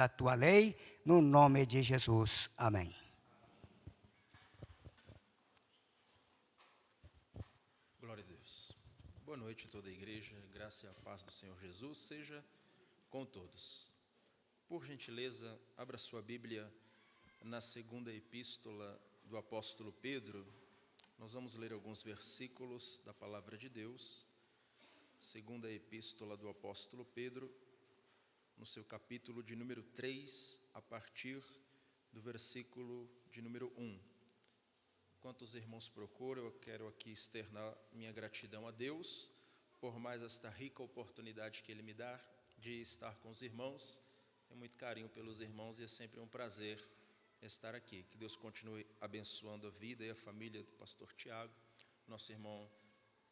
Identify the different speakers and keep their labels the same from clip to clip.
Speaker 1: a tua lei, no nome de Jesus. Amém.
Speaker 2: Glória a Deus. Boa noite a toda a igreja, graça e a paz do Senhor Jesus seja com todos. Por gentileza, abra sua Bíblia na segunda epístola do apóstolo Pedro. Nós vamos ler alguns versículos da palavra de Deus. Segunda epístola do apóstolo Pedro, no seu capítulo de número 3, a partir do versículo de número 1. Enquanto os irmãos procuram, eu quero aqui externar minha gratidão a Deus por mais esta rica oportunidade que Ele me dá de estar com os irmãos. Tenho muito carinho pelos irmãos e é sempre um prazer estar aqui. Que Deus continue abençoando a vida e a família do pastor Tiago, nosso irmão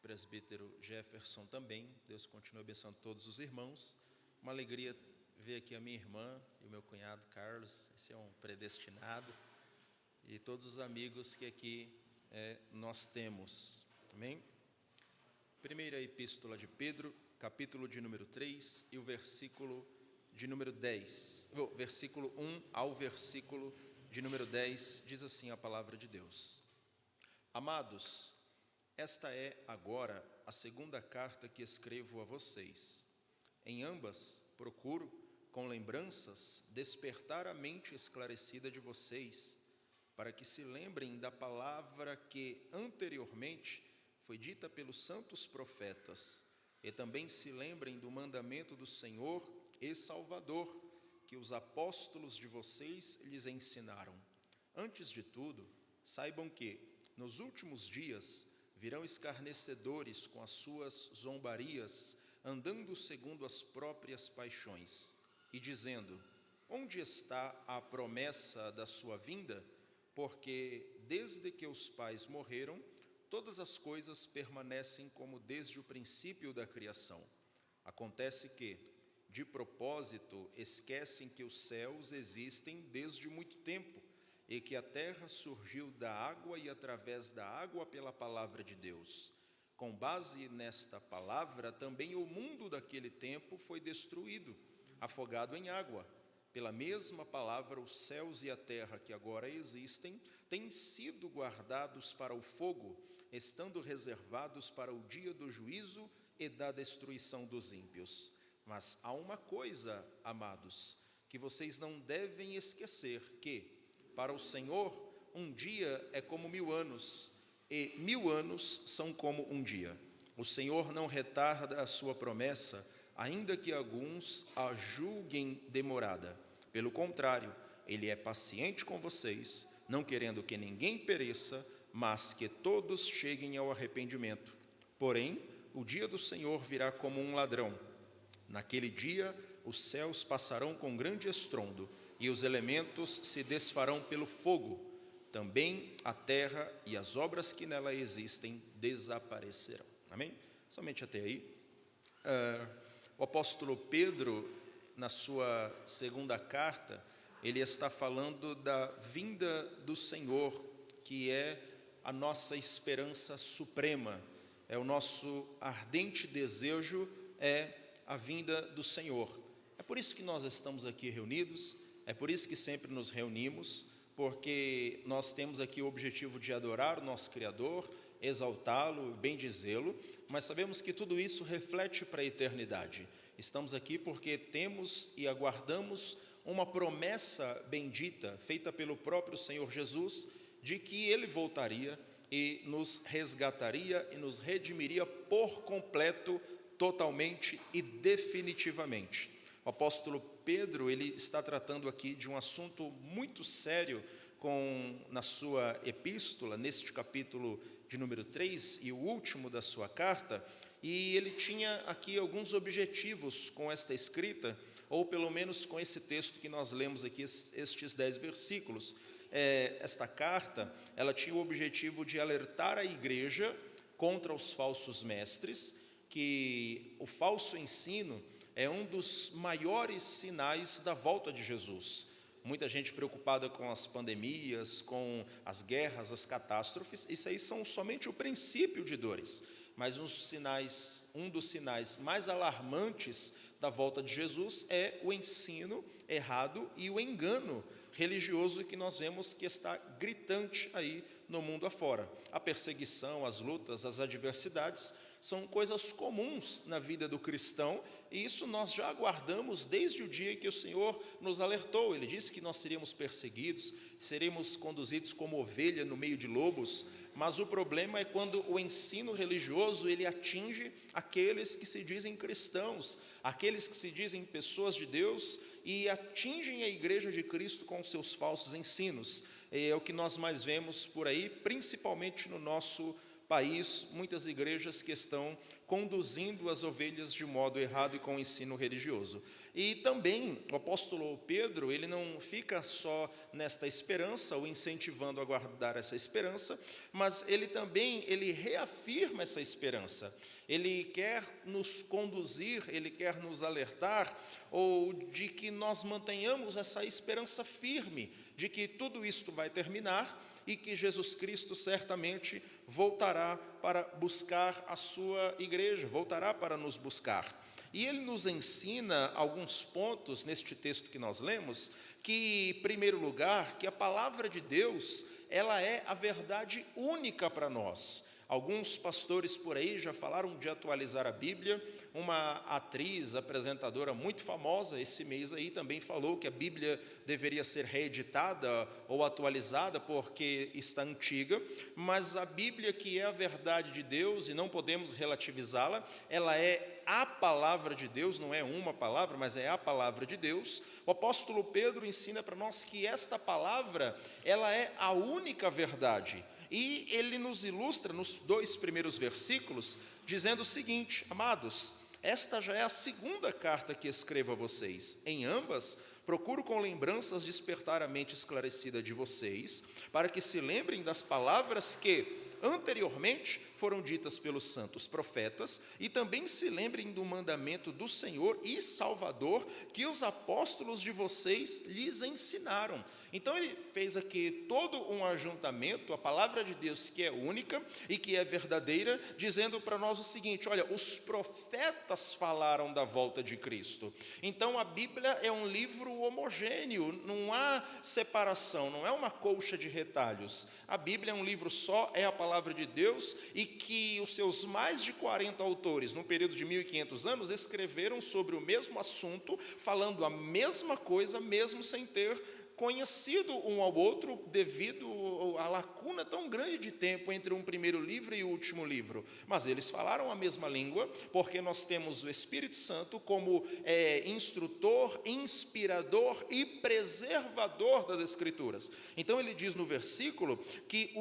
Speaker 2: presbítero Jefferson também. Deus continue abençoando todos os irmãos. Uma alegria ver aqui a minha irmã e o meu cunhado Carlos, esse é um predestinado, e todos os amigos que aqui nós temos. Amém? Primeira epístola de Pedro, capítulo de número 3 e o versículo de número 10. Versículo 1 ao versículo de número 10, diz assim a palavra de Deus. Amados, esta é agora a segunda carta que escrevo a vocês. Em ambas, procuro, com lembranças, despertar a mente esclarecida de vocês, para que se lembrem da palavra que anteriormente foi dita pelos santos profetas, e também se lembrem do mandamento do Senhor e Salvador, que os apóstolos de vocês lhes ensinaram. Antes de tudo, saibam que, nos últimos dias, virão escarnecedores com as suas zombarias, andando segundo as próprias paixões, e dizendo: onde está a promessa da sua vinda? Porque desde que os pais morreram, todas as coisas permanecem como desde o princípio da criação. Acontece que, de propósito, esquecem que os céus existem desde muito tempo, e que a terra surgiu da água e através da água pela palavra de Deus. Com base nesta palavra, também o mundo daquele tempo foi destruído, afogado em água. Pela mesma palavra, os céus e a terra que agora existem têm sido guardados para o fogo, estando reservados para o dia do juízo e da destruição dos ímpios. Mas há uma coisa, amados, que vocês não devem esquecer, que, para o Senhor, um dia é como 1000 anos, e 1000 anos são como um dia. O Senhor não retarda a sua promessa, ainda que alguns a julguem demorada. Pelo contrário, Ele é paciente com vocês, não querendo que ninguém pereça, mas que todos cheguem ao arrependimento. Porém, o dia do Senhor virá como um ladrão. Naquele dia, os céus passarão com grande estrondo, e os elementos se desfarão pelo fogo. Também a terra e as obras que nela existem desaparecerão. Amém? Somente até aí. O apóstolo Pedro, na sua segunda carta, ele está falando da vinda do Senhor, que é a nossa esperança suprema, é o nosso ardente desejo, é a vinda do Senhor. É por isso que nós estamos aqui reunidos, é por isso que sempre nos reunimos, porque nós temos aqui o objetivo de adorar o nosso Criador, exaltá-lo, bendizê-lo, mas sabemos que tudo isso reflete para a eternidade. Estamos aqui porque temos e aguardamos uma promessa bendita, feita pelo próprio Senhor Jesus, de que Ele voltaria e nos resgataria e nos redimiria por completo, totalmente e definitivamente. O apóstolo Pedro, ele está tratando aqui de um assunto muito sério na sua epístola, neste capítulo de número 3 e o último da sua carta, e ele tinha aqui alguns objetivos com esta escrita, ou pelo menos com esse texto que nós lemos aqui, estes 10 versículos. Esta carta, ela tinha o objetivo de alertar a igreja contra os falsos mestres, que o falso ensino é um dos maiores sinais da volta de Jesus. Muita gente preocupada com as pandemias, com as guerras, as catástrofes, isso aí são somente o princípio de dores. Mas um dos sinais mais alarmantes da volta de Jesus é o ensino errado e o engano religioso que nós vemos que está gritante aí no mundo afora. A perseguição, as lutas, as adversidades são coisas comuns na vida do cristão, e isso nós já aguardamos desde o dia que o Senhor nos alertou. Ele disse que nós seríamos perseguidos, seríamos conduzidos como ovelha no meio de lobos, mas o problema é quando o ensino religioso ele atinge aqueles que se dizem cristãos, aqueles que se dizem pessoas de Deus e atingem a igreja de Cristo com seus falsos ensinos. É o que nós mais vemos por aí, principalmente no nosso país, muitas igrejas que estão conduzindo as ovelhas de modo errado e com ensino religioso. E também o apóstolo Pedro, ele não fica só nesta esperança, ou incentivando a guardar essa esperança, mas ele reafirma essa esperança. Ele quer nos conduzir, ele quer nos alertar, ou de que nós mantenhamos essa esperança firme, de que tudo isto vai terminar, e que Jesus Cristo certamente voltará para buscar a sua igreja, voltará para nos buscar. E ele nos ensina alguns pontos neste texto que nós lemos, que, em primeiro lugar, que a palavra de Deus, ela é a verdade única para nós. Alguns pastores por aí já falaram de atualizar a Bíblia. Uma atriz, apresentadora muito famosa esse mês aí também falou que a Bíblia deveria ser reeditada ou atualizada porque está antiga, mas a Bíblia, que é a verdade de Deus e não podemos relativizá-la, ela é a palavra de Deus, não é uma palavra, mas é a palavra de Deus. O apóstolo Pedro ensina para nós que esta palavra, ela é a única verdade. E ele nos ilustra nos 2 primeiros versículos, dizendo o seguinte: amados, esta já é a segunda carta que escrevo a vocês. Em ambas, procuro com lembranças despertar a mente esclarecida de vocês, para que se lembrem das palavras que anteriormente foram ditas pelos santos profetas, e também se lembrem do mandamento do Senhor e Salvador que os apóstolos de vocês lhes ensinaram. Então ele fez aqui todo um ajuntamento, a palavra de Deus que é única e que é verdadeira, dizendo para nós o seguinte: olha, os profetas falaram da volta de Cristo. Então a Bíblia é um livro homogêneo, não há separação, não é uma colcha de retalhos. A Bíblia é um livro só, é a palavra de Deus, e que os seus mais de 40 autores, num período de 1500 anos, escreveram sobre o mesmo assunto, falando a mesma coisa, mesmo sem ter conhecido um ao outro, devido à lacuna tão grande de tempo entre um primeiro livro e o último livro. Mas eles falaram a mesma língua, porque nós temos o Espírito Santo como instrutor, inspirador e preservador das Escrituras. Então ele diz no versículo que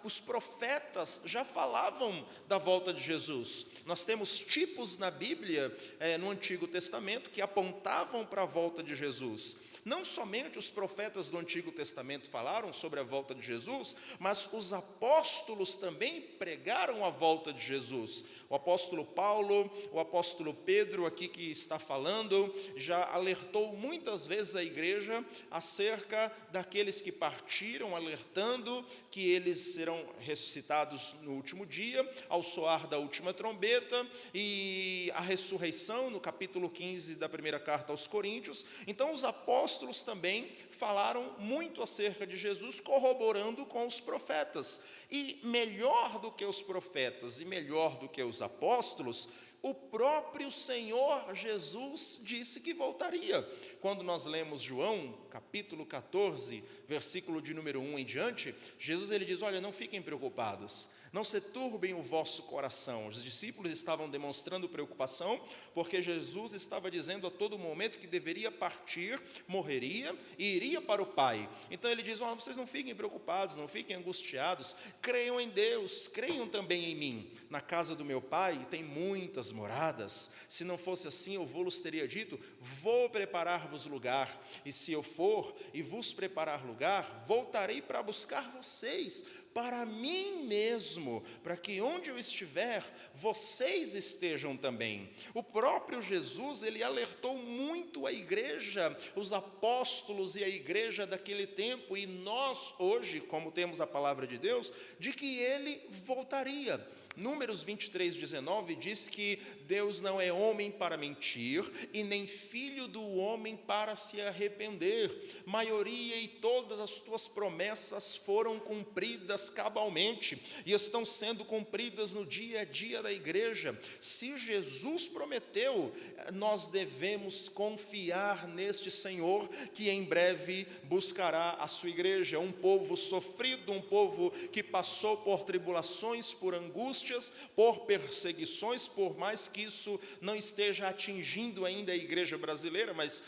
Speaker 2: os profetas já falavam da volta de Jesus. Nós temos tipos na Bíblia, no Antigo Testamento, que apontavam para a volta de Jesus. Não somente os profetas do Antigo Testamento falaram sobre a volta de Jesus, mas os apóstolos também pregaram a volta de Jesus. O apóstolo Paulo, o apóstolo Pedro, aqui que está falando, já alertou muitas vezes a igreja acerca daqueles que partiram, alertando que eles serão ressuscitados no último dia, ao soar da última trombeta, e a ressurreição, no capítulo 15 da primeira carta aos Coríntios. Então os apóstolos também falaram muito acerca de Jesus, corroborando com os profetas. E melhor do que os profetas e melhor do que os apóstolos, o próprio Senhor Jesus disse que voltaria. Quando nós lemos João, capítulo 14, versículo de número 1 em diante, Jesus ele diz: olha, não fiquem preocupados, não se turbem o vosso coração. Os discípulos estavam demonstrando preocupação, porque Jesus estava dizendo a todo momento que deveria partir, morreria e iria para o Pai. Então ele diz: vocês não fiquem preocupados, não fiquem angustiados, creiam em Deus, creiam também em mim. Na casa do meu Pai tem muitas moradas. Se não fosse assim, eu vos teria dito: vou preparar-vos lugar, e se eu for e vos preparar lugar, voltarei para buscar vocês para mim mesmo, para que onde eu estiver, vocês estejam também. O próprio Jesus, ele alertou muito a igreja, os apóstolos e a igreja daquele tempo, e nós hoje, como temos a palavra de Deus, de que ele voltaria. Números 23:19 diz que Deus não é homem para mentir e nem filho do homem para se arrepender. Maioria e todas as tuas promessas foram cumpridas cabalmente e estão sendo cumpridas no dia a dia da igreja. Se Jesus prometeu, nós devemos confiar neste Senhor, que em breve buscará a sua igreja, um povo sofrido, um povo que passou por tribulações, por angústias, por perseguições, por mais que isso não esteja atingindo ainda a igreja brasileira, mas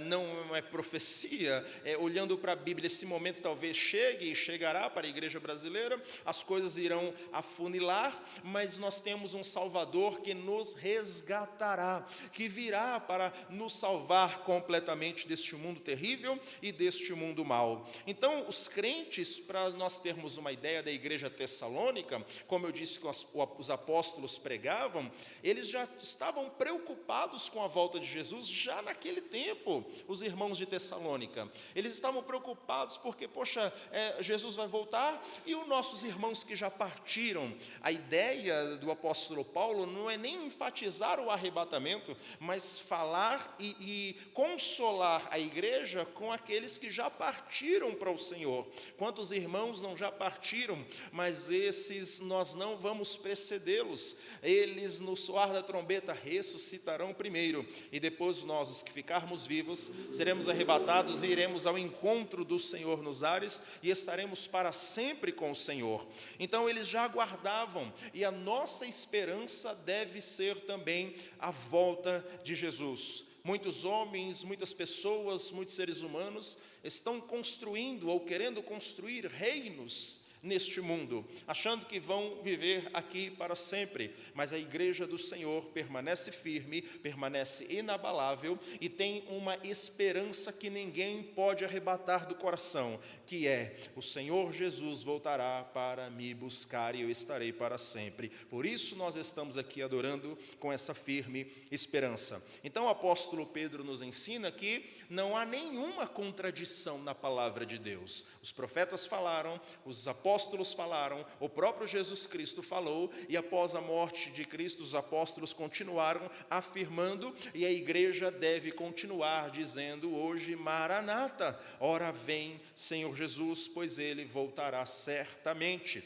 Speaker 2: não é profecia, olhando para a Bíblia, esse momento talvez chegue e chegará para a igreja brasileira, as coisas irão afunilar, mas nós temos um Salvador que nos resgatará, que virá para nos salvar completamente deste mundo terrível e deste mundo mau. Então, os crentes, para nós termos uma ideia da igreja tessalônica, como eu disse que os apóstolos pregavam, eles já estavam preocupados com a volta de Jesus já naquele tempo, os irmãos de Tessalônica. Eles estavam preocupados porque, Jesus vai voltar e os nossos irmãos que já partiram. A ideia do apóstolo Paulo não é nem enfatizar o arrebatamento, mas falar e consolar a igreja com aqueles que já partiram para o Senhor. Quantos irmãos não já partiram, mas esses nós não vamos precedê-los. Eles, no soar da trombeta, ressuscitarão primeiro, e depois nós, os que ficarmos vivos, seremos arrebatados e iremos ao encontro do Senhor nos ares e estaremos para sempre com o Senhor. Então eles já aguardavam, e a nossa esperança deve ser também a volta de Jesus. Muitos homens, muitas pessoas, muitos seres humanos estão construindo ou querendo construir reinos neste mundo, achando que vão viver aqui para sempre, mas a igreja do Senhor permanece firme, permanece inabalável e tem uma esperança que ninguém pode arrebatar do coração, que é: o Senhor Jesus voltará para me buscar e eu estarei para sempre. Por isso nós estamos aqui adorando com essa firme esperança. Então o apóstolo Pedro nos ensina que não há nenhuma contradição na palavra de Deus. Os profetas falaram, os apóstolos falaram, o próprio Jesus Cristo falou, e após a morte de Cristo, os apóstolos continuaram afirmando, e a igreja deve continuar dizendo hoje: Maranata, ora vem Senhor Jesus, pois ele voltará certamente.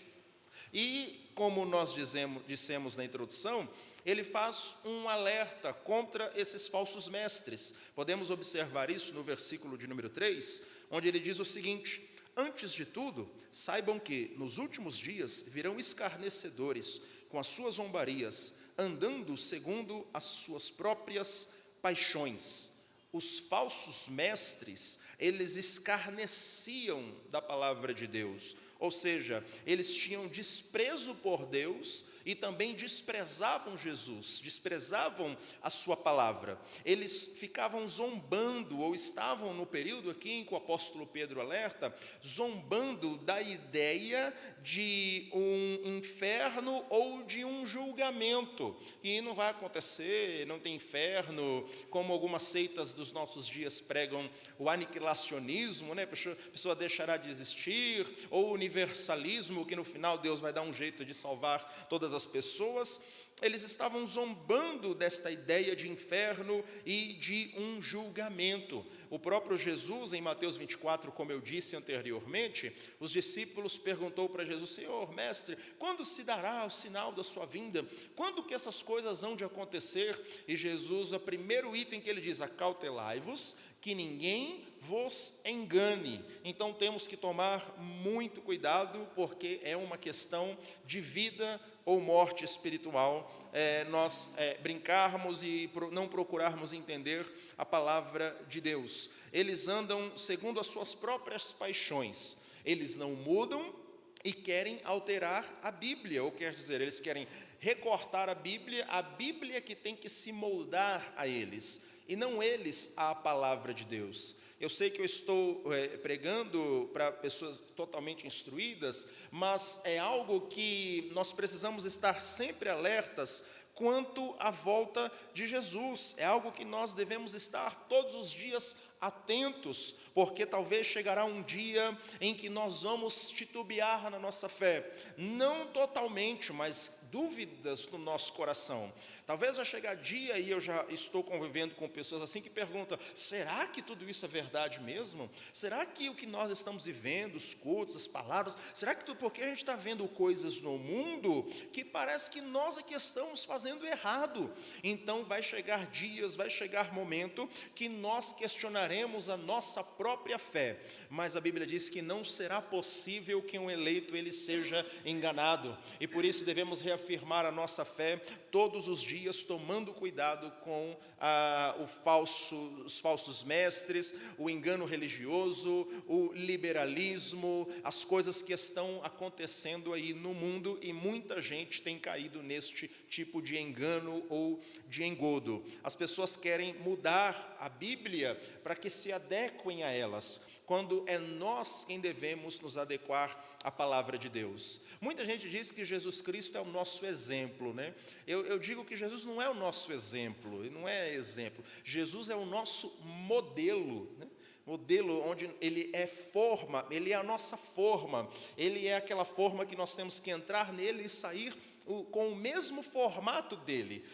Speaker 2: E como nós dissemos na introdução, ele faz um alerta contra esses falsos mestres. Podemos observar isso no versículo de número 3, onde ele diz o seguinte: antes de tudo, saibam que nos últimos dias virão escarnecedores com as suas zombarias, andando segundo as suas próprias paixões. Os falsos mestres, eles escarneciam da palavra de Deus, ou seja, eles tinham desprezo por Deus e também desprezavam Jesus, desprezavam a sua palavra. Eles ficavam zombando, ou estavam no período aqui em que o apóstolo Pedro alerta, zombando da ideia de um inferno ou de um julgamento, que não vai acontecer, não tem inferno, como algumas seitas dos nossos dias pregam o aniquilacionismo, né? A pessoa deixará de existir, ou o universalismo, que no final Deus vai dar um jeito de salvar todas as pessoas. Eles estavam zombando desta ideia de inferno e de um julgamento. O próprio Jesus, em Mateus 24, como eu disse anteriormente, os discípulos perguntou para Jesus: Senhor, mestre, quando se dará o sinal da sua vinda? Quando que essas coisas hão de acontecer? E Jesus, o primeiro item que ele diz: acautelai-vos, que ninguém vos engane. Então temos que tomar muito cuidado, porque é uma questão de vida ou morte espiritual, nós brincarmos e não procurarmos entender a palavra de Deus. Eles andam segundo as suas próprias paixões, eles não mudam e querem alterar a Bíblia, ou quer dizer, eles querem recortar a Bíblia que tem que se moldar a eles, e não eles à palavra de Deus. Eu sei que eu estou pregando para pessoas totalmente instruídas, mas é algo que nós precisamos estar sempre alertas quanto à volta de Jesus. É algo que nós devemos estar todos os dias atentos, porque talvez chegará um dia em que nós vamos titubear na nossa fé, não totalmente, mas dúvidas no nosso coração. Talvez vai chegar dia, e eu já estou convivendo com pessoas assim que perguntam: será que tudo isso é verdade mesmo? Será que o que nós estamos vivendo, os cultos, as palavras, será que porque a gente está vendo coisas no mundo que parece que nós é que estamos fazendo errado? Então vai chegar dias, vai chegar momento que nós questionaremos a nossa própria fé, mas a Bíblia diz que não será possível que um eleito ele seja enganado, e por isso devemos reafirmar a nossa fé todos os dias, tomando cuidado com os falsos mestres, o engano religioso, o liberalismo, as coisas que estão acontecendo aí no mundo, e muita gente tem caído neste tipo de engano ou de engodo. As pessoas querem mudar a Bíblia para que se adequem a elas, quando é nós quem devemos nos adequar à palavra de Deus. Muita gente diz que Jesus Cristo é o nosso exemplo, né? Eu digo que Jesus não é o nosso exemplo, ele não é exemplo. Jesus é o nosso modelo, né? Modelo onde ele é forma, ele é a nossa forma, ele é aquela forma que nós temos que entrar nele e sair com o mesmo formato dele.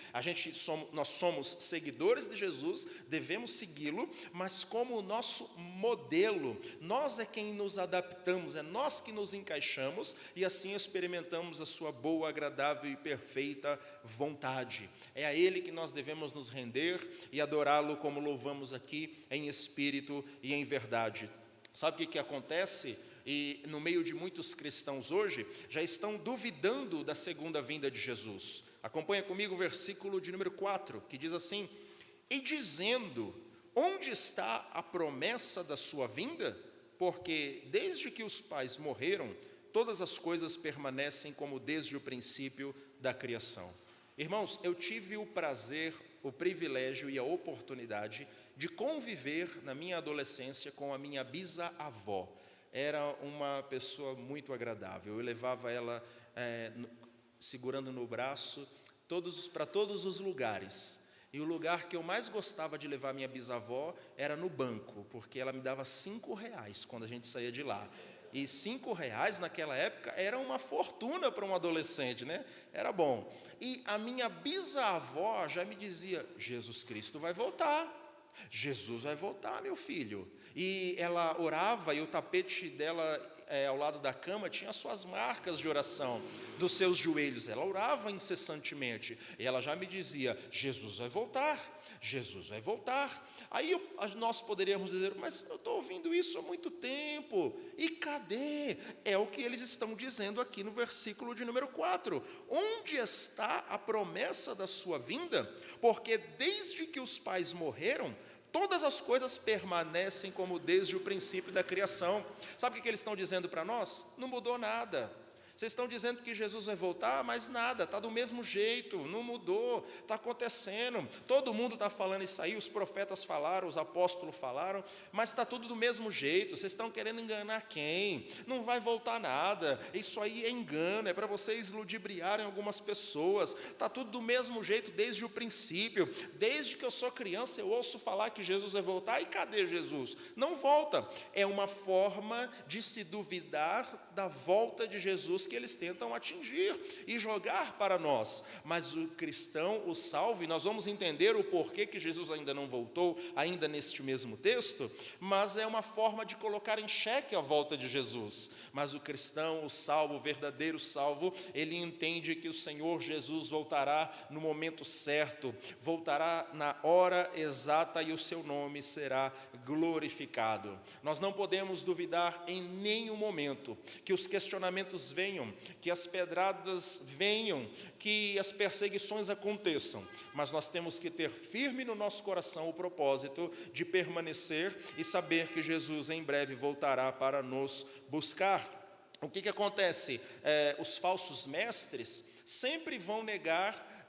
Speaker 2: Nós somos seguidores de Jesus, devemos segui-lo, mas como o nosso modelo. Nós é quem nos adaptamos, é nós que nos encaixamos, e assim experimentamos a sua boa, agradável e perfeita vontade. É a ele que nós devemos nos render e adorá-lo, como louvamos aqui, em espírito e em verdade. Sabe o que acontece? E no meio de muitos cristãos hoje, já estão duvidando da segunda vinda de Jesus. Acompanha comigo o versículo de número 4, que diz assim: e dizendo, onde está a promessa da sua vinda? Porque desde que os pais morreram, todas as coisas permanecem como desde o princípio da criação. Irmãos, eu tive o prazer, o privilégio e a oportunidade de conviver na minha adolescência com a minha bisavó. Era uma pessoa muito agradável. Eu levava ela segurando no braço para todos os lugares. E o lugar que eu mais gostava de levar minha bisavó era no banco, porque ela me dava R$5 quando a gente saía de lá. E R$5 naquela época era uma fortuna para um adolescente, né? Era bom. E a minha bisavó já me dizia: Jesus Cristo vai voltar. Jesus vai voltar, meu filho. E ela orava, e o tapete dela ao lado da cama tinha as suas marcas de oração, dos seus joelhos. Ela orava incessantemente, e ela já me dizia: Jesus vai voltar, Jesus vai voltar. Aí nós poderíamos dizer: mas eu estou ouvindo isso há muito tempo, e cadê? É o que eles estão dizendo aqui no versículo de número 4. Onde está a promessa da sua vinda? Porque desde que os pais morreram, todas as coisas permanecem como desde o princípio da criação. Sabe o que eles estão dizendo para nós? Não mudou nada. Vocês estão dizendo que Jesus vai voltar, mas nada, está do mesmo jeito, não mudou, está acontecendo. Todo mundo está falando isso aí, os profetas falaram, os apóstolos falaram, mas está tudo do mesmo jeito. Vocês estão querendo enganar quem? Não vai voltar nada, isso aí é engano, é para vocês ludibriarem algumas pessoas. Está tudo do mesmo jeito desde o princípio. Desde que eu sou criança eu ouço falar que Jesus vai voltar, e cadê Jesus? Não volta. É uma forma de se duvidar da volta de Jesus que eles tentam atingir e jogar para nós. Mas o cristão, o salvo, e nós vamos entender o porquê que Jesus ainda não voltou, ainda neste mesmo texto, mas é uma forma de colocar em xeque a volta de Jesus. Mas o cristão, o salvo, o verdadeiro salvo, ele entende que o Senhor Jesus voltará no momento certo, voltará na hora exata, e o seu nome será glorificado. Nós não podemos duvidar em nenhum momento que os questionamentos venham, que as pedradas venham, que as perseguições aconteçam, mas nós temos que ter firme no nosso coração o propósito de permanecer e saber que Jesus em breve voltará para nos buscar. O que acontece? Os falsos mestres sempre vão negar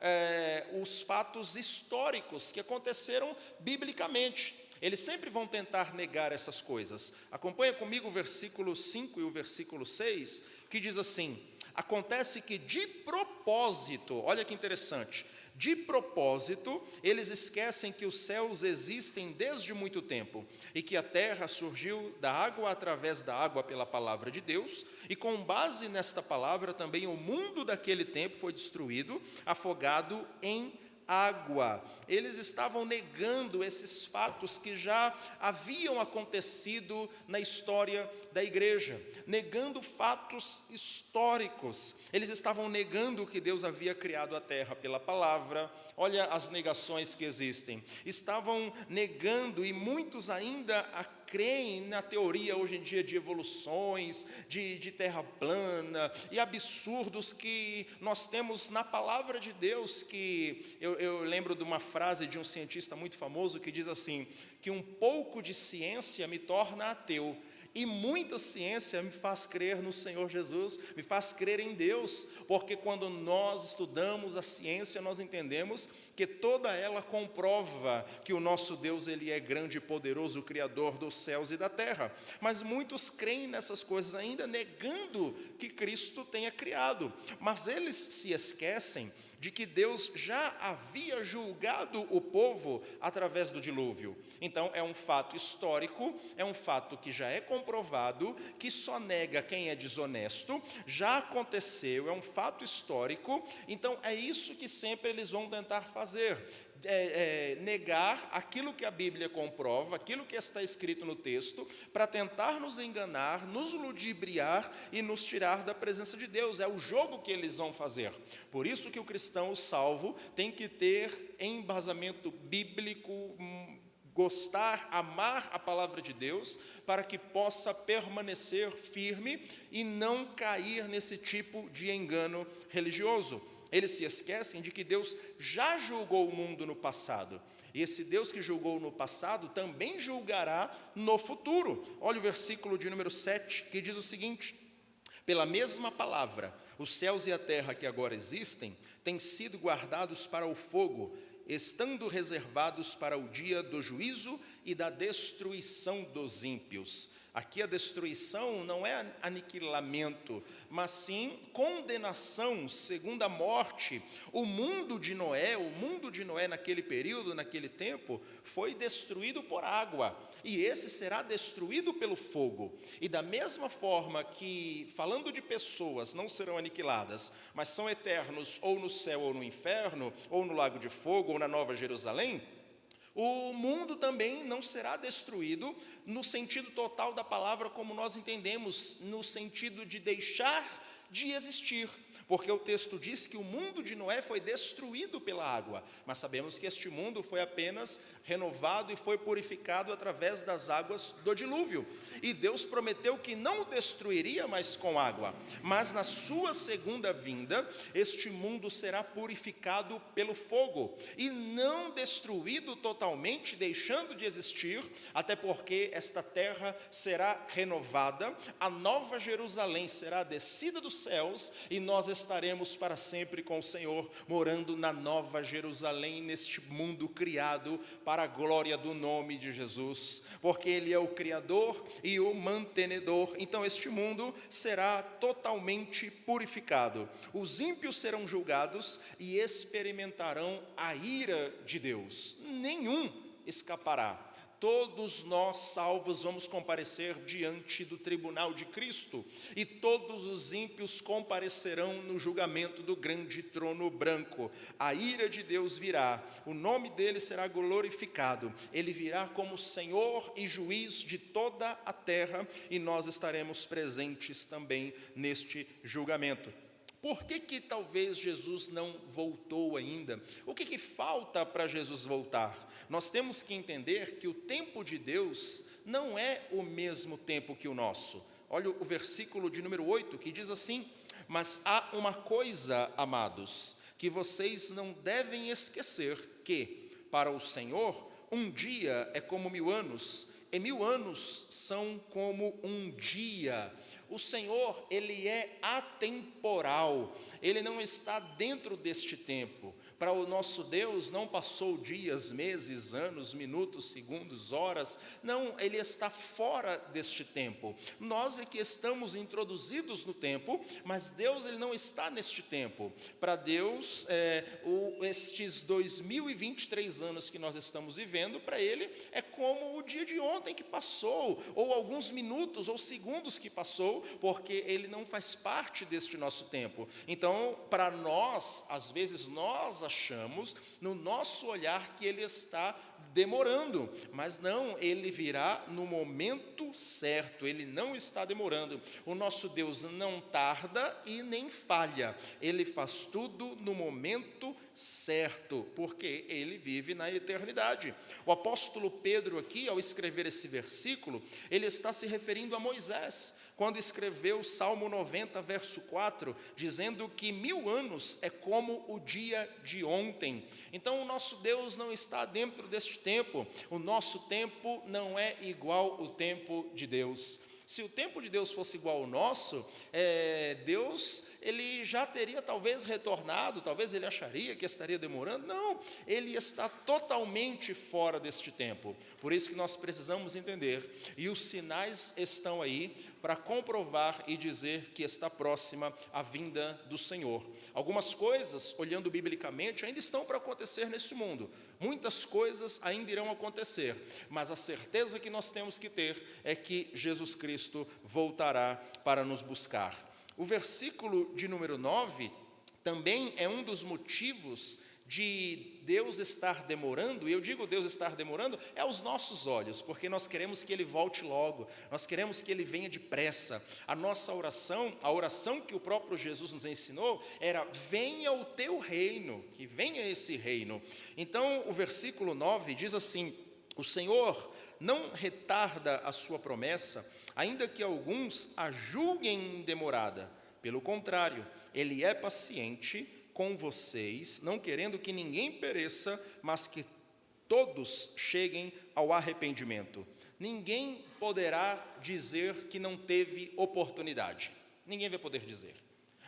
Speaker 2: os fatos históricos que aconteceram biblicamente. Eles sempre vão tentar negar essas coisas. Acompanha comigo o versículo 5 e o versículo 6, que diz assim: acontece que de propósito, olha que interessante, De propósito, eles esquecem que os céus existem desde muito tempo e que a terra surgiu da água através da água pela palavra de Deus, e com base nesta palavra também o mundo daquele tempo foi destruído, afogado em água. Eles estavam negando esses fatos que já haviam acontecido na história da igreja, negando fatos históricos. Eles estavam negando que Deus havia criado a terra pela palavra. Olha as negações que existem. Estavam negando, e muitos ainda creem na teoria hoje em dia de evoluções, de terra plana, e absurdos que nós temos na palavra de Deus, que eu lembro de uma frase de um cientista muito famoso que diz assim, que um pouco de ciência me torna ateu, e muita ciência me faz crer no Senhor Jesus, me faz crer em Deus, porque quando nós estudamos a ciência, nós entendemos que toda ela comprova que o nosso Deus, Ele é grande e poderoso, o Criador dos céus e da terra. Mas muitos creem nessas coisas ainda, negando que Cristo tenha criado. Mas eles se esquecem de que Deus já havia julgado o povo através do dilúvio. Então, é um fato histórico, é um fato que já é comprovado, que só nega quem é desonesto, já aconteceu, é um fato histórico, então é isso que sempre eles vão tentar fazer. Negar aquilo que a Bíblia comprova, aquilo que está escrito no texto, para tentar nos enganar, nos ludibriar e nos tirar da presença de Deus. É o jogo que eles vão fazer. Por isso que o cristão, o salvo, tem que ter embasamento bíblico, gostar, amar a palavra de Deus, para que possa permanecer firme e não cair nesse tipo de engano religioso. Eles se esquecem de que Deus já julgou o mundo no passado. E esse Deus que julgou no passado também julgará no futuro. Olha o versículo de número 7, que diz o seguinte: pela mesma palavra, os céus e a terra que agora existem, têm sido guardados para o fogo, estando reservados para o dia do juízo e da destruição dos ímpios. Aqui a destruição não é aniquilamento, mas sim condenação, segunda morte. O mundo de Noé naquele período, naquele tempo, foi destruído por água, e esse será destruído pelo fogo. E da mesma forma que, falando de pessoas, não serão aniquiladas, mas são eternos ou no céu ou no inferno, ou no lago de fogo, ou na Nova Jerusalém, o mundo também não será destruído no sentido total da palavra, como nós entendemos, no sentido de deixar de existir, porque o texto diz que o mundo de Noé foi destruído pela água, mas sabemos que este mundo foi apenas renovado e foi purificado através das águas do dilúvio, e Deus prometeu que não o destruiria mais com água, mas na sua segunda vinda, este mundo será purificado pelo fogo, e não destruído totalmente, deixando de existir, até porque esta terra será renovada, a nova Jerusalém será descida dos céus, e nós estaremos para sempre com o Senhor, morando na nova Jerusalém, neste mundo criado para a glória do nome de Jesus, porque Ele é o Criador e o mantenedor. Então este mundo será totalmente purificado. Os ímpios serão julgados e experimentarão a ira de Deus. Nenhum escapará. Todos nós, salvos, vamos comparecer diante do tribunal de Cristo, e todos os ímpios comparecerão no julgamento do grande trono branco. A ira de Deus virá, o nome dele será glorificado, ele virá como Senhor e juiz de toda a terra, e nós estaremos presentes também neste julgamento. Por que talvez Jesus não voltou ainda? O que falta para Jesus voltar? Nós temos que entender que o tempo de Deus não é o mesmo tempo que o nosso. Olha o versículo de número 8, que diz assim: mas há uma coisa, amados, que vocês não devem esquecer, que para o Senhor um dia é como 1000 anos, e 1000 anos são como um dia. O Senhor, Ele é atemporal, Ele não está dentro deste tempo. Para o nosso Deus não passou dias, meses, anos, minutos, segundos, horas. Não, Ele está fora deste tempo. Nós é que estamos introduzidos no tempo, mas Deus Ele não está neste tempo. Para Deus, estes 2023 anos que nós estamos vivendo, para Ele é como o dia de ontem que passou, ou alguns minutos ou segundos que passou, porque Ele não faz parte deste nosso tempo. Então, para nós, às vezes nós achamos, no nosso olhar, que Ele está demorando, mas não, Ele virá no momento certo, Ele não está demorando. O nosso Deus não tarda e nem falha, Ele faz tudo no momento certo, porque Ele vive na eternidade. O apóstolo Pedro aqui, ao escrever esse versículo, ele está se referindo a Moisés, quando escreveu o Salmo 90, verso 4, dizendo que 1000 anos é como o dia de ontem. Então o nosso Deus não está dentro deste tempo, o nosso tempo não é igual ao tempo de Deus. Se o tempo de Deus fosse igual ao nosso, Deus Ele já teria talvez retornado, talvez Ele acharia que estaria demorando. Não, Ele está totalmente fora deste tempo. Por isso que nós precisamos entender, e os sinais estão aí para comprovar e dizer que está próxima a vinda do Senhor. Algumas coisas, olhando biblicamente, ainda estão para acontecer nesse mundo. Muitas coisas ainda irão acontecer, mas a certeza que nós temos que ter é que Jesus Cristo voltará para nos buscar. O versículo de número 9 também é um dos motivos de Deus estar demorando, e eu digo Deus estar demorando, é aos nossos olhos, porque nós queremos que Ele volte logo, nós queremos que Ele venha depressa. A nossa oração, a oração que o próprio Jesus nos ensinou, era: venha o teu reino, que venha esse reino. Então o versículo 9 diz assim: o Senhor não retarda a sua promessa, ainda que alguns a julguem demorada. Pelo contrário, Ele é paciente com vocês, não querendo que ninguém pereça, mas que todos cheguem ao arrependimento. Ninguém poderá dizer que não teve oportunidade. Ninguém vai poder dizer.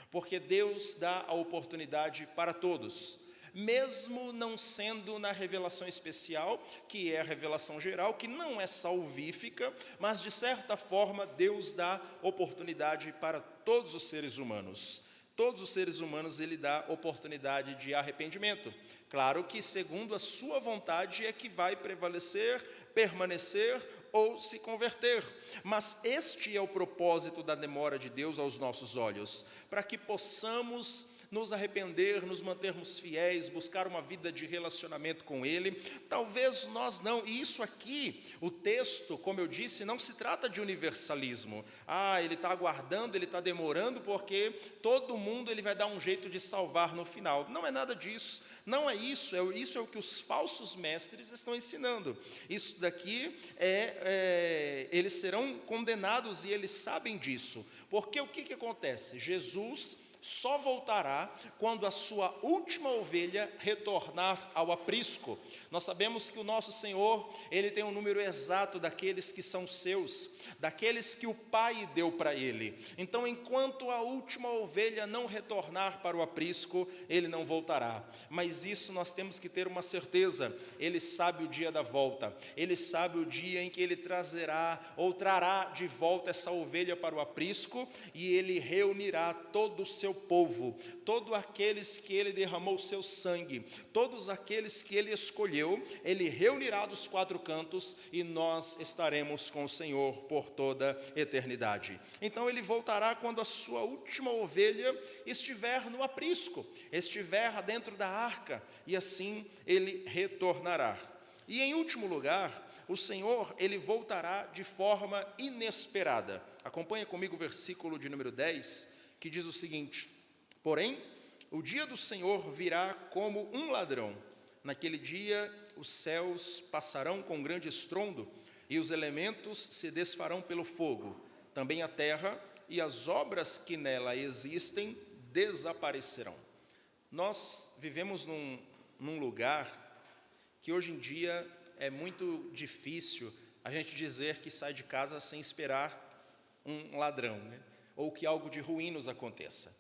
Speaker 2: Porque Deus dá a oportunidade para todos. Mesmo não sendo na revelação especial, que é a revelação geral, que não é salvífica, mas de certa forma Deus dá oportunidade para todos os seres humanos. Todos os seres humanos Ele dá oportunidade de arrependimento. Claro que segundo a sua vontade é que vai prevalecer, permanecer ou se converter. Mas este é o propósito da demora de Deus aos nossos olhos, para que possamos nos arrepender, nos mantermos fiéis, buscar uma vida de relacionamento com Ele. Talvez nós não, e isso aqui, o texto, como eu disse, não se trata de universalismo. Ele está aguardando, Ele está demorando, porque todo mundo Ele vai dar um jeito de salvar no final. Não é nada disso, não é isso, isso é o que os falsos mestres estão ensinando. Isso daqui eles serão condenados e eles sabem disso. Porque o que acontece? Jesus só voltará quando a sua última ovelha retornar ao aprisco. Nós sabemos que o nosso Senhor, Ele tem um número exato daqueles que são seus, daqueles que o Pai deu para Ele. Então, enquanto a última ovelha não retornar para o aprisco, Ele não voltará. Mas isso nós temos que ter uma certeza: Ele sabe o dia da volta, Ele sabe o dia em que Ele trará de volta essa ovelha para o aprisco, e Ele reunirá todo o seu povo, todos aqueles que Ele derramou o seu sangue, todos aqueles que Ele escolheu, Ele reunirá dos quatro cantos, e nós estaremos com o Senhor por toda a eternidade. Então Ele voltará quando a sua última ovelha estiver no aprisco, estiver dentro da arca, e assim Ele retornará. E em último lugar, o Senhor, Ele voltará de forma inesperada. Acompanha comigo o versículo de número 10, que diz o seguinte: porém, o dia do Senhor virá como um ladrão. Naquele dia, os céus passarão com grande estrondo, e os elementos se desfarão pelo fogo. Também a terra e as obras que nela existem desaparecerão. Nós vivemos num lugar que hoje em dia é muito difícil a gente dizer que sai de casa sem esperar um ladrão, né? Ou que algo de ruim nos aconteça.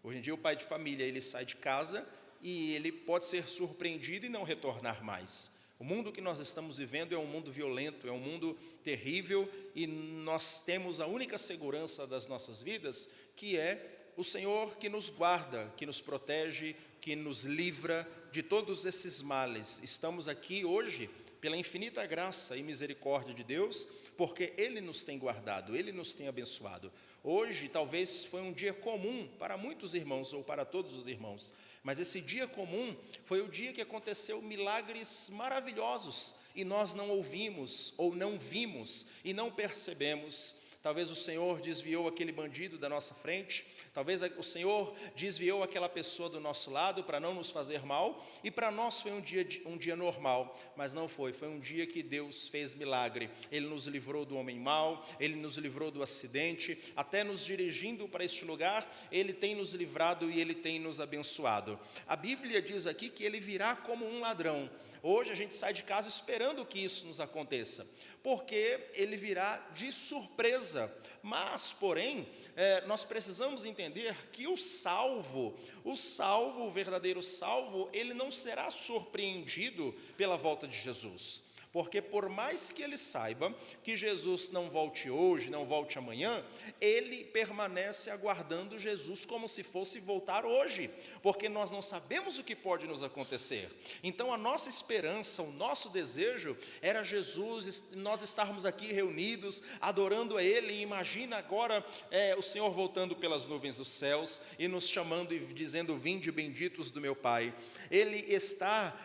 Speaker 2: Hoje em dia o pai de família, ele sai de casa e ele pode ser surpreendido e não retornar mais. O mundo que nós estamos vivendo é um mundo violento, é um mundo terrível, e nós temos a única segurança das nossas vidas, que é o Senhor que nos guarda, que nos protege, que nos livra de todos esses males. Estamos aqui hoje pela infinita graça e misericórdia de Deus, porque Ele nos tem guardado, Ele nos tem abençoado. Hoje talvez foi um dia comum para muitos irmãos, ou para todos os irmãos, mas esse dia comum foi o dia que aconteceu milagres maravilhosos, e nós não ouvimos, ou não vimos, e não percebemos. Talvez o Senhor desviou aquele bandido da nossa frente, talvez o Senhor desviou aquela pessoa do nosso lado para não nos fazer mal, e para nós foi um dia normal, mas não foi um dia que Deus fez milagre. Ele nos livrou do homem mau, Ele nos livrou do acidente, até nos dirigindo para este lugar, Ele tem nos livrado e Ele tem nos abençoado. A Bíblia diz aqui que Ele virá como um ladrão. Hoje a gente sai de casa esperando que isso nos aconteça, porque Ele virá de surpresa. Mas, porém, nós precisamos entender que o verdadeiro salvo, ele não será surpreendido pela volta de Jesus. Porque por mais que ele saiba que Jesus não volte hoje, não volte amanhã, ele permanece aguardando Jesus como se fosse voltar hoje, porque nós não sabemos o que pode nos acontecer. Então a nossa esperança, o nosso desejo era Jesus, nós estarmos aqui reunidos, adorando a Ele, e imagina agora o Senhor voltando pelas nuvens dos céus, e nos chamando e dizendo: vinde benditos do meu Pai. Ele está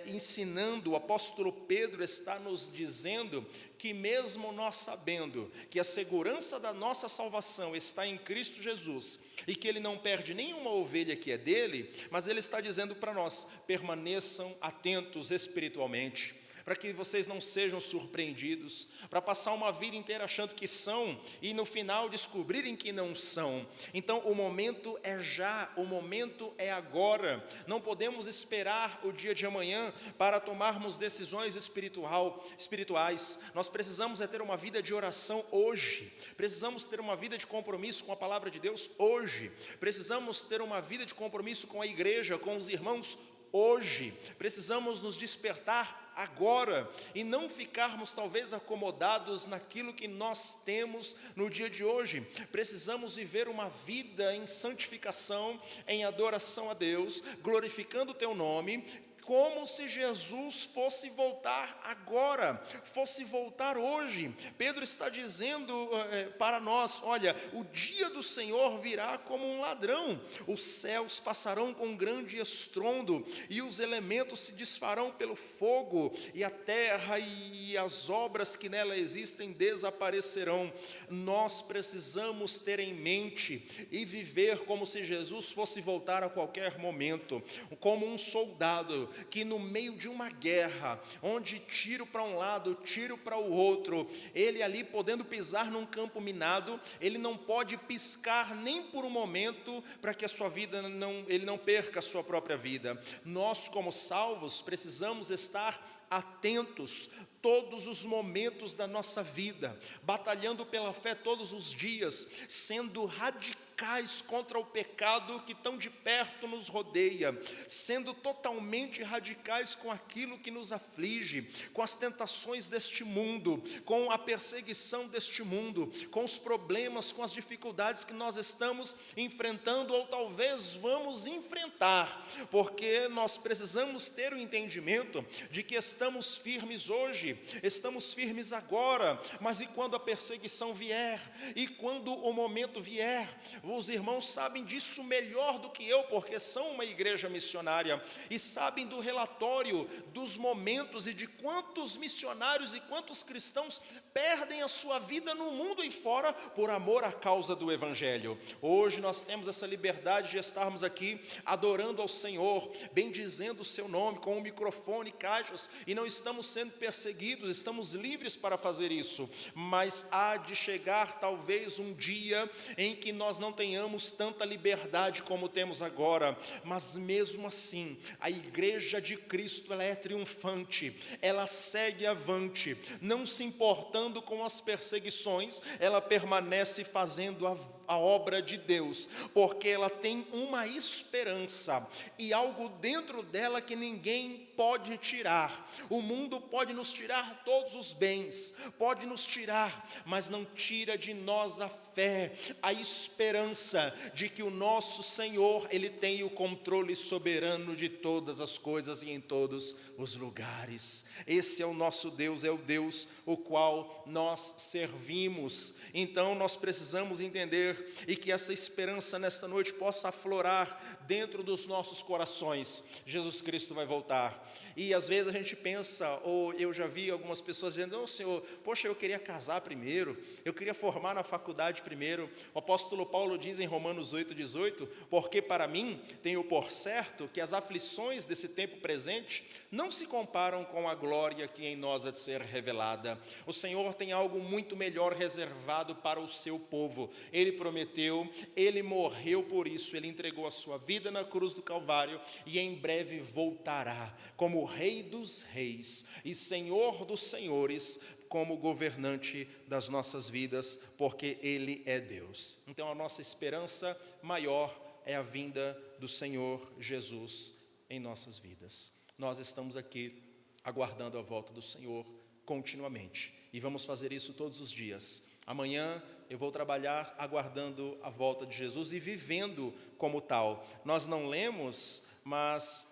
Speaker 2: ensinando, o apóstolo Pedro está nos dizendo que mesmo nós sabendo que a segurança da nossa salvação está em Cristo Jesus, e que Ele não perde nenhuma ovelha que é dele, mas Ele está dizendo para nós: permaneçam atentos espiritualmente, para que vocês não sejam surpreendidos, para passar uma vida inteira achando que são, e no final descobrirem que não são. Então o momento é já, o momento é agora. Não podemos esperar o dia de amanhã para tomarmos decisões espirituais. Nós precisamos ter uma vida de oração hoje, precisamos ter uma vida de compromisso com a palavra de Deus hoje, precisamos ter uma vida de compromisso com a igreja, com os irmãos hoje, precisamos nos despertar agora, e não ficarmos talvez acomodados naquilo que nós temos no dia de hoje. Precisamos viver uma vida em santificação, em adoração a Deus, glorificando o Teu nome, como se Jesus fosse voltar agora, fosse voltar hoje. Pedro está dizendo para nós: olha, o dia do Senhor virá como um ladrão, os céus passarão com grande estrondo, e os elementos se desfarão pelo fogo, e a terra e as obras que nela existem desaparecerão. Nós precisamos ter em mente e viver como se Jesus fosse voltar a qualquer momento, como um soldado que no meio de uma guerra, onde tiro para um lado, tiro para o outro, ele ali podendo pisar num campo minado, ele não pode piscar nem por um momento, para que a sua vida ele não perca a sua própria vida. Nós, como salvos, precisamos estar atentos todos os momentos da nossa vida, batalhando pela fé todos os dias, sendo radicais contra o pecado que tão de perto nos rodeia, sendo totalmente radicais com aquilo que nos aflige, com as tentações deste mundo, com a perseguição deste mundo, com os problemas, com as dificuldades que nós estamos enfrentando, ou talvez vamos enfrentar, porque nós precisamos ter o entendimento de que estamos firmes hoje, estamos firmes agora, mas e quando a perseguição vier, e quando o momento vier? Os irmãos sabem disso melhor do que eu, porque são uma igreja missionária, e sabem do relatório dos momentos, e de quantos missionários e quantos cristãos perdem a sua vida no mundo e fora, por amor à causa do Evangelho. Hoje nós temos essa liberdade de estarmos aqui, adorando ao Senhor, bendizendo o seu nome, com o microfone, caixas, e não estamos sendo perseguidos perseguidos, estamos livres para fazer isso, mas há de chegar talvez um dia em que nós não tenhamos tanta liberdade como temos agora, mas mesmo assim, a igreja de Cristo, ela é triunfante, ela segue avante, não se importando com as perseguições, ela permanece fazendo a obra de Deus, porque ela tem uma esperança e algo dentro dela que ninguém pode tirar. O mundo pode nos tirar todos os bens, pode nos tirar, mas não tira de nós a fé, a esperança de que o nosso Senhor, Ele tem o controle soberano de todas as coisas e em todos os lugares. Esse é o nosso Deus, é o Deus o qual nós servimos. Então nós precisamos entender e que essa esperança nesta noite possa aflorar dentro dos nossos corações. Jesus Cristo vai voltar. E às vezes a gente pensa, ou eu já vi algumas pessoas dizendo: não, Senhor, poxa, eu queria casar primeiro, eu queria formar na faculdade primeiro. O apóstolo Paulo diz em Romanos 8,18: porque para mim tenho por certo que as aflições desse tempo presente não se comparam com a glória que em nós há de ser revelada. O Senhor tem algo muito melhor reservado para o seu povo. Ele prometeu, Ele morreu por isso, Ele entregou a sua vida na cruz do Calvário e em breve voltará como Rei dos Reis e Senhor dos Senhores, como governante das nossas vidas, porque Ele é Deus. Então a nossa esperança maior é a vinda do Senhor Jesus em nossas vidas. Nós estamos aqui aguardando a volta do Senhor continuamente e vamos fazer isso todos os dias. Amanhã eu vou trabalhar aguardando a volta de Jesus e vivendo como tal. Nós não lemos, mas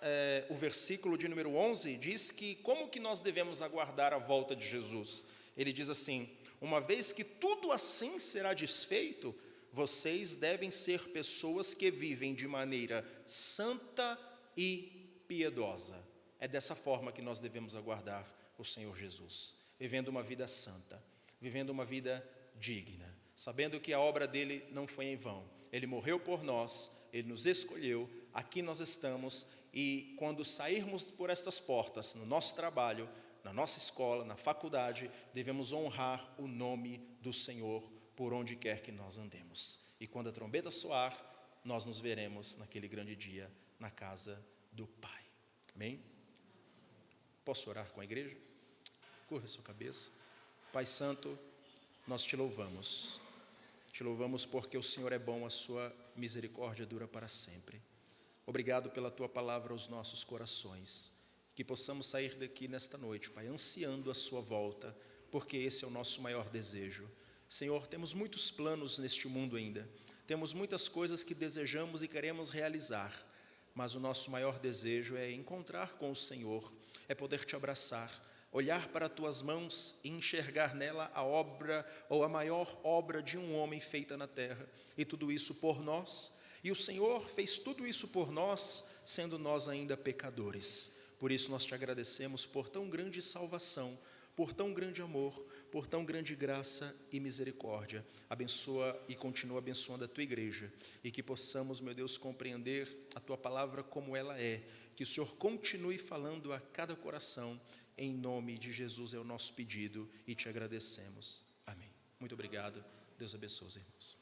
Speaker 2: o versículo de número 11 diz que como que nós devemos aguardar a volta de Jesus? Ele diz assim: uma vez que tudo assim será desfeito, vocês devem ser pessoas que vivem de maneira santa e piedosa. É dessa forma que nós devemos aguardar o Senhor Jesus, vivendo uma vida santa, vivendo uma vida digna, sabendo que a obra dele não foi em vão. Ele morreu por nós, ele nos escolheu, aqui nós estamos, e quando sairmos por estas portas, no nosso trabalho, na nossa escola, na faculdade, devemos honrar o nome do Senhor por onde quer que nós andemos. E quando a trombeta soar, nós nos veremos naquele grande dia na casa do Pai. Amém? Posso orar com a igreja? Curva a sua cabeça. Pai Santo, nós te louvamos. Te louvamos porque o Senhor é bom, a sua misericórdia dura para sempre. Obrigado pela tua palavra aos nossos corações. Que possamos sair daqui nesta noite, Pai, ansiando a sua volta, porque esse é o nosso maior desejo. Senhor, temos muitos planos neste mundo ainda, temos muitas coisas que desejamos e queremos realizar, mas o nosso maior desejo é encontrar com o Senhor, é poder te abraçar, olhar para tuas mãos e enxergar nela a obra ou a maior obra de um homem feita na terra, e tudo isso por nós. E o Senhor fez tudo isso por nós, sendo nós ainda pecadores. Por isso nós te agradecemos por tão grande salvação, por tão grande amor, por tão grande graça e misericórdia. Abençoa e continua abençoando a tua igreja, e que possamos, meu Deus, compreender a tua palavra como ela é, que o Senhor continue falando a cada coração. Em nome de Jesus é o nosso pedido e te agradecemos. Amém. Muito obrigado. Deus abençoe os irmãos.